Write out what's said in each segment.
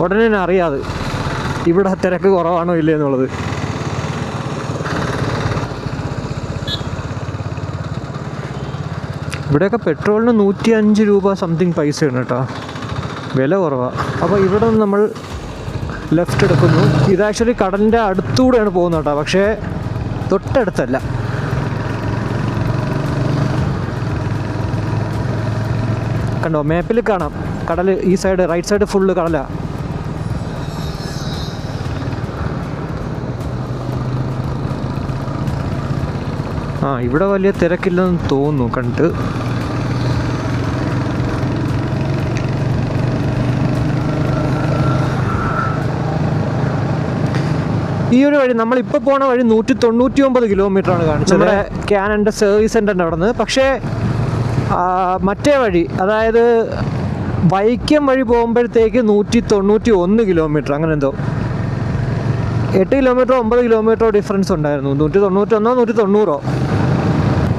ഉടനെ തന്നെ അറിയാതെ ഇവിടെ തിരക്ക് കുറവാണോ ഇല്ലേ എന്നുള്ളത്. ഇവിടെയൊക്കെ പെട്രോളിന് 105 രൂപ സംതിങ് പൈസയാണ് കേട്ടോ, വില കുറവാണ്. അപ്പോൾ ഇവിടെ നിന്ന് നമ്മൾ ലെഫ്റ്റ് എടുക്കുന്നു. ഇത് ആക്ച്വലി കടലിൻ്റെ അടുത്തൂടെയാണ് പോകുന്നത് കേട്ടോ, പക്ഷേ തൊട്ടടുത്തല്ല. കണ്ടോ, മാപ്പിൽ കാണാം കടൽ. ഈ സൈഡ് റൈറ്റ് സൈഡ് ഫുള്ള് കടലാണ്. ഇവിടെ വലിയ തിരക്കില്ലെന്ന് തോന്നുന്നു കണ്ടിട്ട്. ഈ ഒരു വഴി നമ്മളിപ്പോൾ പോണ വഴി 199 കിലോമീറ്ററാണ് കാണിച്ചത് നമ്മുടെ ക്യാനൻ്റെ സർവീസ് സെൻ്ററിൻ്റെ അവിടെ നിന്ന്. പക്ഷേ മറ്റേ വഴി, അതായത് വൈക്കം വഴി പോകുമ്പോഴത്തേക്ക് 191 കിലോമീറ്റർ അങ്ങനെ എന്തോ, 8 കിലോമീറ്ററോ 9 കിലോമീറ്ററോ ഡിഫറൻസ് ഉണ്ടായിരുന്നു. 191 190.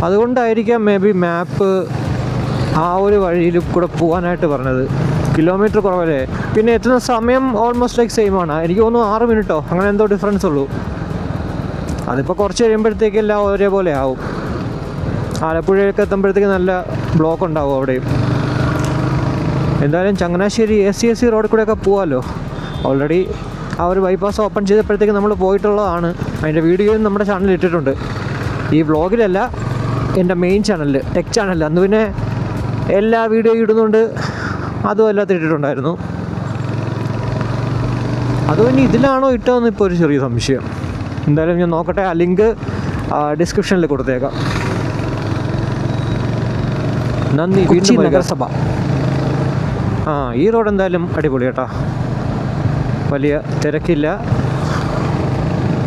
അതുകൊണ്ടായിരിക്കാം മേ ബി മാപ്പ് ആ ഒരു വഴിയിൽ കൂടെ പോകാനായിട്ട് പറഞ്ഞത്. കിലോമീറ്റർ കുറവല്ലേ, പിന്നെ എത്തുന്ന സമയം ഓൾമോസ്റ്റ് ലൈക്ക് സെയിം ആണ്. എനിക്ക് തോന്നുന്നു 6 മിനിറ്റോ അങ്ങനെ എന്തോ ഡിഫറൻസ് ഉള്ളൂ. അതിപ്പോൾ കുറച്ച് കഴിയുമ്പോഴത്തേക്ക് എല്ലാം ഒരേപോലെ ആവും. ആലപ്പുഴയൊക്കെ എത്തുമ്പോഴത്തേക്ക് നല്ല ബ്ലോക്ക് ഉണ്ടാവും അവിടെയും. എന്തായാലും ചങ്ങനാശ്ശേരി ACSC റോഡിൽ കൂടെയൊക്കെ പോകാമല്ലോ. ഓൾറെഡി ആ ഒരു ബൈപ്പാസ് ഓപ്പൺ ചെയ്തപ്പോഴത്തേക്ക് നമ്മൾ പോയിട്ടുള്ളതാണ്. അതിൻ്റെ വീഡിയോയും നമ്മുടെ ചാനലിൽ ഇട്ടിട്ടുണ്ട്. ഈ വ്ളോഗിലല്ല, എൻ്റെ മെയിൻ ചാനലിൽ, ടെക് ചാനലിൽ. അന്ന് പിന്നെ എല്ലാ വീഡിയോ ഇടുന്നുണ്ട്, അതും എല്ലാത്തും ഇട്ടിട്ടുണ്ടായിരുന്നു. അതുകൊണ്ട് ഇതിലാണോ ഇട്ടതെന്ന് ഇപ്പോൾ ഒരു ചെറിയ സംശയം. എന്തായാലും ഞാൻ നോക്കട്ടെ, ആ ലിങ്ക് ഡിസ്ക്രിപ്ഷനിൽ കൊടുത്തേക്കാം. നന്ദി. കൊച്ചി നഗരസഭ. ഈ റോഡ് എന്തായാലും അടിപൊളി കേട്ടോ, വലിയ തിരക്കില്ല.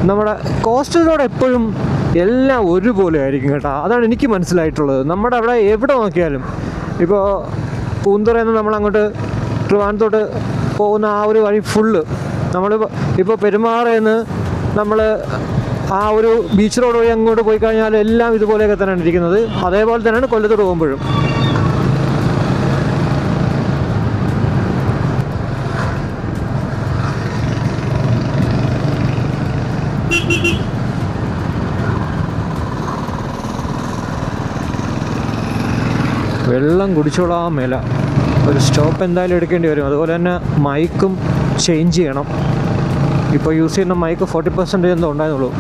നമ്മുടെ കോസ്റ്റൽ റോഡ് എപ്പോഴും എല്ലാം ഒരുപോലെ ആയിരിക്കും കേട്ടോ, അതാണ് എനിക്ക് മനസ്സിലായിട്ടുള്ളത്. നമ്മുടെ അവിടെ എവിടെ നോക്കിയാലും, ഇപ്പോൾ പൂന്തുറയിൽ നിന്ന് നമ്മളങ്ങോട്ട് ട്രിവാൻഡ്രത്തോട്ട് പോകുന്ന ആ ഒരു വഴി ഫുള്ള്, നമ്മൾ ഇപ്പോൾ പെരുമാറയിൽ നിന്ന് നമ്മൾ ആ ഒരു ബീച്ച് റോഡ് വഴി അങ്ങോട്ട് പോയി കഴിഞ്ഞാൽ എല്ലാം ഇതുപോലെയൊക്കെ തന്നെയാണ് ഇരിക്കുന്നത്. അതേപോലെ തന്നെയാണ് കൊല്ലത്തോട്ട് പോകുമ്പോഴും. വെള്ളം കുടിച്ചോളാൻ മേല, ഒരു സ്റ്റോപ്പ് എന്തായാലും എടുക്കേണ്ടി വരും. അതുപോലെ തന്നെ മൈക്കും ചേഞ്ച് ചെയ്യണം. ഇപ്പോൾ യൂസ് ചെയ്യുന്ന മൈക്ക് 40% എന്തോ ഉണ്ടായിരുന്നുള്ളൂ.